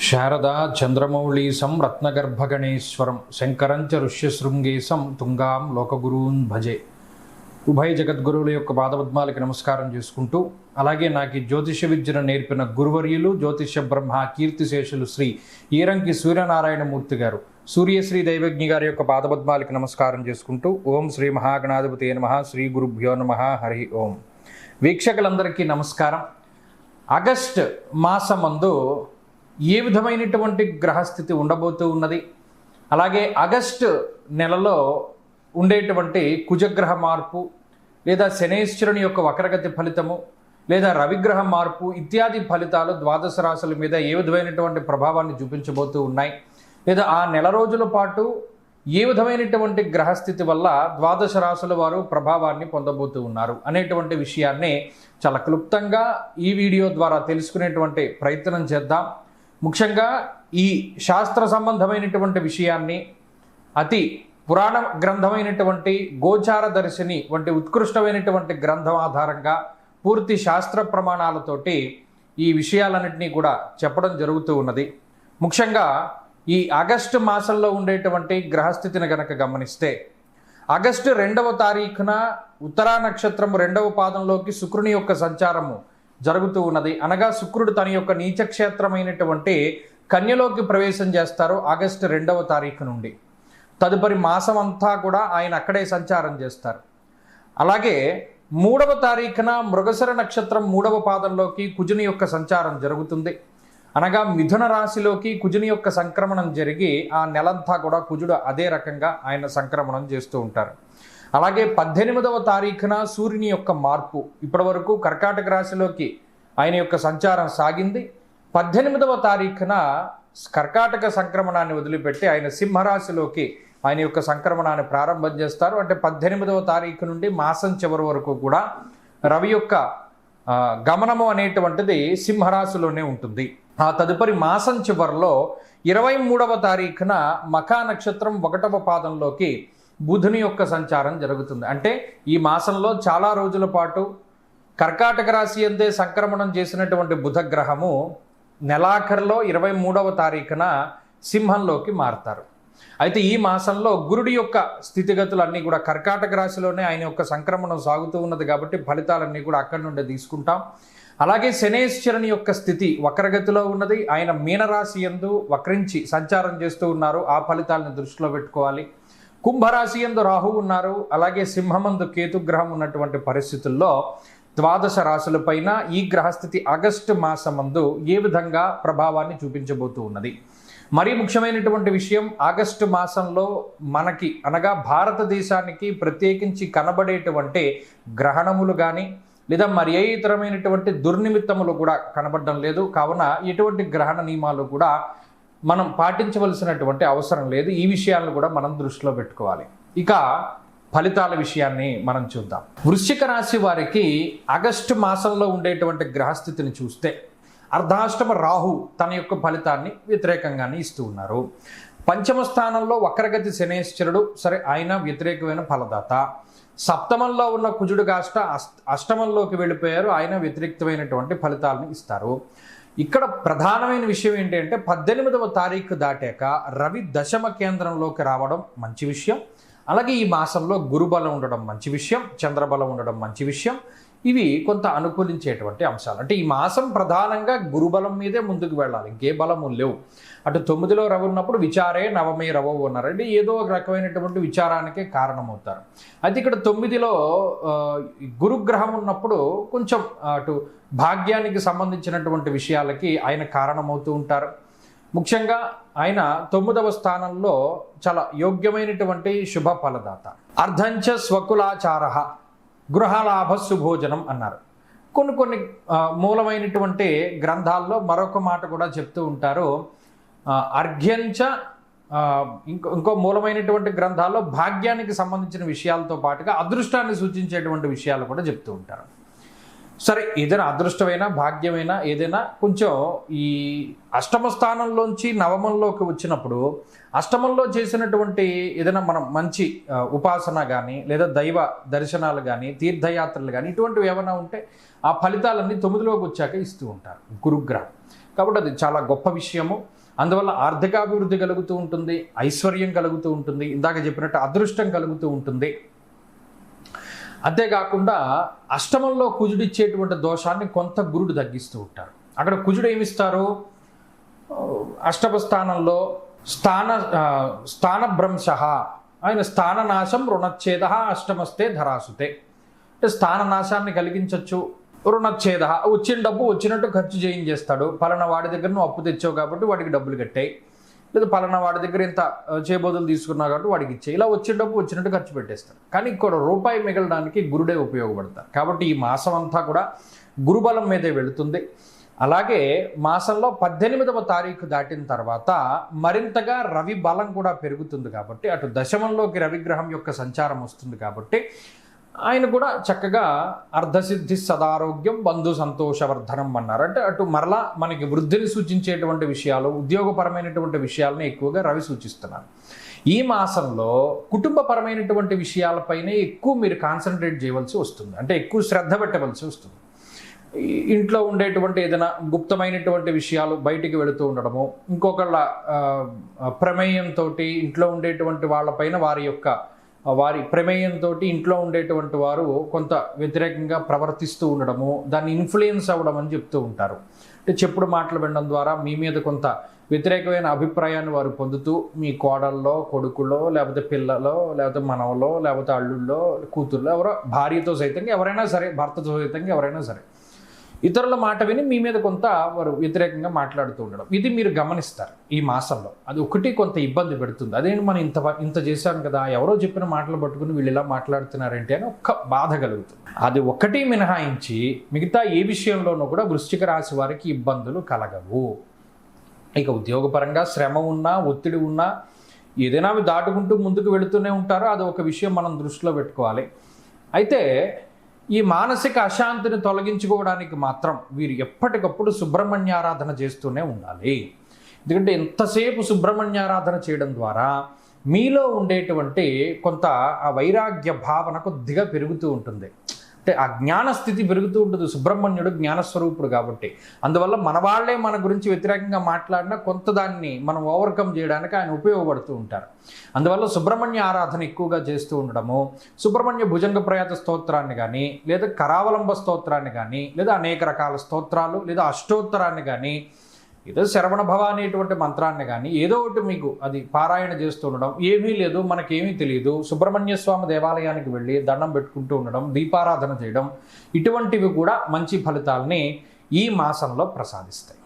శారదా చంద్రమౌళీసం రత్నగర్భగణేశ్వరం శంకరంచ ఋష్యశృంగేశం తుంగాం లోకగురూన్ భజే. ఉభయ జగద్గురువుల యొక్క పాదపద్మాలకి నమస్కారం చేసుకుంటూ, అలాగే నాకు జ్యోతిష విద్యను నేర్పిన గురువర్యులు జ్యోతిష బ్రహ్మ కీర్తిశేషులు శ్రీ ఈరంకి సూర్యనారాయణమూర్తి గారు, సూర్యశ్రీ దైవజ్ఞి గారి యొక్క పాదపద్మాలకి నమస్కారం చేసుకుంటూ, ఓం శ్రీ మహాగణాధిపతి నమః, శ్రీ గురుభ్యో నమః, హరి ఓం. వీక్షకులందరికీ నమస్కారం. ఆగస్ట్ మాసమందు ఏ విధమైనటువంటి గ్రహస్థితి ఉండబోతూ ఉన్నది, అలాగే ఆగస్టు నెలలో ఉండేటువంటి కుజగ్రహ మార్పు లేదా శనేశ్వరుని యొక్క వక్రగతి ఫలితము లేదా రవిగ్రహ మార్పు ఇత్యాది ఫలితాలు ద్వాదశ రాశుల మీద ఏ విధమైనటువంటి ప్రభావాన్ని చూపించబోతూ ఉన్నాయి, లేదా ఆ నెల రోజుల పాటు ఏ విధమైనటువంటి గ్రహస్థితి వల్ల ద్వాదశ రాశుల వారు ప్రభావాన్ని పొందబోతూ ఉన్నారు అనేటువంటి విషయాన్ని చాలా క్లుప్తంగా ఈ వీడియో ద్వారా తెలుసుకునేటువంటి ప్రయత్నం చేద్దాం. ముఖ్యంగా ఈ శాస్త్ర సంబంధమైనటువంటి విషయాన్ని అతి పురాణ గ్రంథమైనటువంటి గోచార దర్శిని వంటి ఉత్కృష్టమైనటువంటి గ్రంథం ఆధారంగా పూర్తి శాస్త్ర ప్రమాణాలతోటి ఈ విషయాలన్నింటినీ కూడా చెప్పడం జరుగుతూ ఉన్నది. ముఖ్యంగా ఈ ఆగస్టు మాసంలో ఉండేటువంటి గ్రహస్థితిని గనక గమనిస్తే, ఆగస్టు 2వ తారీఖున ఉత్తరా నక్షత్రం 2వ పాదంలోకి శుక్రుని యొక్క సంచారము జరుగుతూ ఉన్నది. అనగా శుక్రుడు తన యొక్క నీచక్షేత్రమైనటువంటి కన్యలోకి ప్రవేశం చేస్తారు ఆగస్టు 2వ తారీఖు నుండి. తదుపరి మాసం అంతా కూడా ఆయన అక్కడే సంచారం చేస్తారు. అలాగే 3వ తారీఖున మృగశిర నక్షత్రం 3వ పాదంలోకి కుజుని యొక్క సంచారం జరుగుతుంది. అనగా మిథున రాశిలోకి కుజుని యొక్క సంక్రమణం జరిగి ఆ నెలంతా కూడా కుజుడు అదే రకంగా ఆయన సంక్రమణం చేస్తూ ఉంటారు. అలాగే 18వ తారీఖున సూర్యుని యొక్క మార్పు, ఇప్పటి వరకు కర్కాటక రాశిలోకి ఆయన యొక్క సంచారం సాగింది. 18వ తారీఖున కర్కాటక సంక్రమణాన్ని వదిలిపెట్టి ఆయన సింహరాశిలోకి ఆయన యొక్క సంక్రమణాన్ని ప్రారంభం చేస్తారు. అంటే 18వ తారీఖు నుండి మాసం చివరి వరకు కూడా రవి యొక్క గమనము అనేటువంటిది సింహరాశిలోనే ఉంటుంది. ఆ తదుపరి మాసం చివరిలో 23వ తారీఖున మఖా నక్షత్రం 1వ పాదంలోకి బుధుని యొక్క సంచారం జరుగుతుంది. అంటే ఈ మాసంలో చాలా రోజుల పాటు కర్కాటక రాశి అందే సంక్రమణం చేసినటువంటి బుధ గ్రహము నెలాఖరులో 23వ తారీఖున సింహంలోకి మారతారు. అయితే ఈ మాసంలో గురుడి యొక్క స్థితిగతులన్నీ కూడా కర్కాటక రాశిలోనే ఆయన యొక్క సంక్రమణం సాగుతూ ఉన్నది కాబట్టి ఫలితాలన్నీ కూడా అక్కడి నుండి తీసుకుంటాం. అలాగే శనేశ్వరుని యొక్క స్థితి వక్రగతిలో ఉన్నది. ఆయన మీనరాశి యందు వక్రించి సంచారం చేస్తూ ఉన్నారు. ఆ ఫలితాలను దృష్టిలో పెట్టుకోవాలి. కుంభరాశి యందు రాహు ఉన్నారు. అలాగే సింహమందు కేతుగ్రహం ఉన్నటువంటి పరిస్థితుల్లో ద్వాదశ రాశులపైన ఈ గ్రహస్థితి ఆగస్టు మాసమందు ఏ విధంగా ప్రభావాన్ని చూపించబోతూ ఉన్నది. మరీ ముఖ్యమైనటువంటి విషయం, ఆగస్టు మాసంలో మనకి అనగా భారతదేశానికి ప్రత్యేకించి కనబడేటువంటి గ్రహణములు కానీ లేదా మరి ఏ ఇతరమైనటువంటి దుర్నిమిత్తములు కూడా కనబడడం లేదు. కావున ఎటువంటి గ్రహణ నియమాలు కూడా మనం పాటించవలసినటువంటి అవసరం లేదు. ఈ విషయాలను కూడా మనం దృష్టిలో పెట్టుకోవాలి. ఇక ఫలితాల విషయాన్ని మనం చూద్దాం. వృశ్చిక రాశి వారికి ఆగస్టు మాసంలో ఉండేటువంటి గ్రహస్థితిని చూస్తే అర్ధాష్టమ రాహు తన యొక్క ఫలితాన్ని వ్యతిరేకంగానే ఇస్తూ ఉన్నారు. పంచమ స్థానంలో వక్రగతి శనేశ్వరుడు, సరే ఆయన వ్యతిరేకమైన ఫలదాత. సప్తమంలో ఉన్న కుజుడు కాస్త అష్టమంలోకి వెళ్ళిపోయారు, ఆయన వ్యతిరేకమైనటువంటి ఫలితాలను ఇస్తారు. ఇక్కడ ప్రధానమైన విషయం ఏంటి అంటే 18వ తారీఖు దాటాక రవి దశమ కేంద్రంలోకి రావడం మంచి విషయం. అలాగే ఈ మాసంలో గురుబలం ఉండడం మంచి విషయం, చంద్రబలం ఉండడం మంచి విషయం. ఇవి కొంత అనుకూలించేటువంటి అంశాలు. అంటే ఈ మాసం ప్రధానంగా గురుబలం మీదే ముందుకు వెళ్ళాలి, ఇంకే బలము లేవు. అటు 9లో రవి ఉన్నప్పుడు విచారే నవమే రవవు ఉన్నారు, అంటే ఏదో ఒక రకమైనటువంటి విచారానికే కారణమవుతారు. అయితే ఇక్కడ 9లో గురుగ్రహం ఉన్నప్పుడు కొంచెం అటు భాగ్యానికి సంబంధించినటువంటి విషయాలకి ఆయన కారణమవుతూ ఉంటారు. ముఖ్యంగా ఆయన 9వ స్థానంలో చాలా యోగ్యమైనటువంటి శుభ ఫలదాత. అర్ధంచ స్వకులాచార గృహలాభ సుభోజనం అన్నారు. కొన్ని మూలమైనటువంటి గ్రంథాల్లో మరొక మాట కూడా చెప్తూ ఉంటారు. అర్ఘ్యంచ ఇంకో మూలమైనటువంటి గ్రంథాల్లో భాగ్యానికి సంబంధించిన విషయాలతో పాటుగా అదృష్టాన్ని సూచించేటువంటి విషయాలు కూడా చెప్తూ ఉంటారు. సరే, ఏదైనా అదృష్టమైనా భాగ్యమైనా ఏదైనా కొంచెం ఈ అష్టమ స్థానంలోంచి నవమంలోకి వచ్చినప్పుడు అష్టమంలో చేసినటువంటి ఏదైనా మనం మంచి ఉపాసన కానీ లేదా దైవ దర్శనాలు కానీ తీర్థయాత్రలు కానీ ఇటువంటివి ఏమైనా ఉంటే ఆ ఫలితాలన్నీ 9లోకి వచ్చాక ఇస్తూ ఉంటారు గురుగ్రహం. కాబట్టి అది చాలా గొప్ప విషయము. అందువల్ల ఆర్థికాభివృద్ధి కలుగుతూ ఉంటుంది, ఐశ్వర్యం కలుగుతూ ఉంటుంది, ఇందాక చెప్పినట్టు అదృష్టం కలుగుతూ ఉంటుంది. అంతేకాకుండా అష్టమంలో కుజుడిచ్చేటువంటి దోషాన్ని కొంత గురుడు తగ్గిస్తూ ఉంటారు. అక్కడ కుజుడు ఏమిస్తారు? అష్టమ స్థానంలో స్థానభ్రంశ, ఆయన స్థాననాశం రుణచ్ఛేద అష్టమస్తే ధరాసుతే, అంటే స్థాననాశాన్ని కలిగించవచ్చు. రుణచ్ఛేద, వచ్చిన డబ్బు వచ్చినట్టు ఖర్చు చేయించేస్తాడు. పలానా వాడి దగ్గర నువ్వు అప్పు తెచ్చావు కాబట్టి వాడికి డబ్బులు కట్టాయి, లేదా పలానా వాడి దగ్గర ఇంత చేబోదులు తీసుకున్నావు కాబట్టి వాడికి ఇచ్చాయి, ఇలా వచ్చిన డబ్బు వచ్చినట్టు ఖర్చు పెట్టేస్తాడు. కానీ ఇక్కడ రూపాయి మిగలడానికి గురుడే ఉపయోగపడతారు. కాబట్టి ఈ మాసం అంతా కూడా గురుబలం మీదే వెళుతుంది. అలాగే మాసంలో 18వ తారీఖు దాటిన తర్వాత మరింతగా రవి బలం కూడా పెరుగుతుంది. కాబట్టి అటు దశమంలోకి రవిగ్రహం యొక్క సంచారం వస్తుంది. కాబట్టి ఆయన కూడా చక్కగా అర్ధసిద్ధి సదారోగ్యం బంధు సంతోషవర్ధనం అన్నారు. అంటే అటు మరలా మనకి వృద్ధిని సూచించేటువంటి విషయాలు, ఉద్యోగపరమైనటువంటి విషయాలని ఎక్కువగా రవి సూచిస్తున్నారు. ఈ మాసంలో కుటుంబపరమైనటువంటి విషయాలపైనే ఎక్కువ మీరు కాన్సన్ట్రేట్ చేయవలసి వస్తుంది, అంటే ఎక్కువ శ్రద్ధ పెట్టవలసి వస్తుంది. ఇంట్లో ఉండేటువంటి ఏదైనా గుప్తమైనటువంటి విషయాలు బయటికి వెళుతూ ఉండడము, ఇంకొకళ్ళ ప్రమేయంతో ఇంట్లో ఉండేటువంటి వాళ్ళపైన వారి ప్రమేయంతో ఇంట్లో ఉండేటువంటి వారు కొంత వ్యతిరేకంగా ప్రవర్తిస్తూ ఉండడము, దాన్ని ఇన్ఫ్లుయెన్స్ అవ్వడం అని చెప్తూ ఉంటారు. అంటే చెప్పుడు మాటలు వినడం ద్వారా మీ మీద కొంత వ్యతిరేకమైన అభిప్రాయాన్ని వారు పొందుతూ మీ కోడల్లో, కొడుకులో, లేకపోతే పిల్లలో, లేకపోతే మనవలో, లేకపోతే అల్లుళ్ళో, కూతుర్లో, ఎవరో భార్యతో సైతంగా ఎవరైనా సరే, భర్తతో సైతంగా ఎవరైనా సరే ఇతరుల మాట విని మీ మీద కొంత వారు వ్యతిరేకంగా మాట్లాడుతూ ఉండడం, ఇది మీరు గమనిస్తారు ఈ మాసంలో. అది ఒకటి కొంత ఇబ్బంది పెడుతుంది. అదేంటి మనం ఇంత చేశాను కదా, ఎవరో చెప్పిన మాటలు పట్టుకుని వీళ్ళు ఇలా మాట్లాడుతున్నారంటే అని ఒక్క బాధ కలుగుతుంది. అది ఒకటి మినహాయించి మిగతా ఏ విషయంలోనూ కూడా వృశ్చిక రాశి వారికి ఇబ్బందులు కలగవు. ఇక ఉద్యోగపరంగా శ్రమ ఉన్నా, ఒత్తిడి ఉన్నా, ఏదైనా అవి దాటుకుంటూ ముందుకు వెళుతూనే ఉంటారో అది ఒక విషయం మనం దృష్టిలో పెట్టుకోవాలి. అయితే ఈ మానసిక అశాంతిని తొలగించుకోవడానికి మాత్రం వీరు ఎప్పటికప్పుడు సుబ్రహ్మణ్యారాధన చేస్తూనే ఉండాలి. ఎందుకంటే ఎంతసేపు సుబ్రహ్మణ్యారాధన చేయడం ద్వారా మీలో ఉండేటువంటి కొంత ఆ వైరాగ్య భావన కొద్దిగా పెరుగుతూ ఉంటుంది. అంటే ఆ జ్ఞాన స్థితి పెరుగుతూ ఉంటుంది. సుబ్రహ్మణ్యుడు జ్ఞానస్వరూపుడు కాబట్టి అందువల్ల మన వాళ్ళే మన గురించి వ్యతిరేకంగా మాట్లాడినా కొంత దాన్ని మనం ఓవర్కమ్ చేయడానికి ఆయన ఉపయోగపడుతూ ఉంటారు. అందువల్ల సుబ్రహ్మణ్య ఆరాధన ఎక్కువగా చేస్తూ ఉండడము, సుబ్రహ్మణ్య భుజంగ ప్రయాత స్తోత్రాన్ని కానీ, లేదా కరావలంబ స్తోత్రాన్ని కానీ, లేదా అనేక రకాల స్తోత్రాలు, లేదా అష్టోత్తరాన్ని కానీ, ఏదో శరవణ భవ అనేటువంటి మంత్రాన్ని కానీ ఏదో ఒకటి మీకు అది పారాయణ చేస్తూ ఉండడం. ఏమీ లేదు, మనకేమీ తెలియదు, సుబ్రహ్మణ్య స్వామి దేవాలయానికి వెళ్ళి దండం పెట్టుకుంటూ ఉండడం, దీపారాధన చేయడం, ఇటువంటివి కూడా మంచి ఫలితాలని ఈ మాసంలో ప్రసాదిస్తాయి.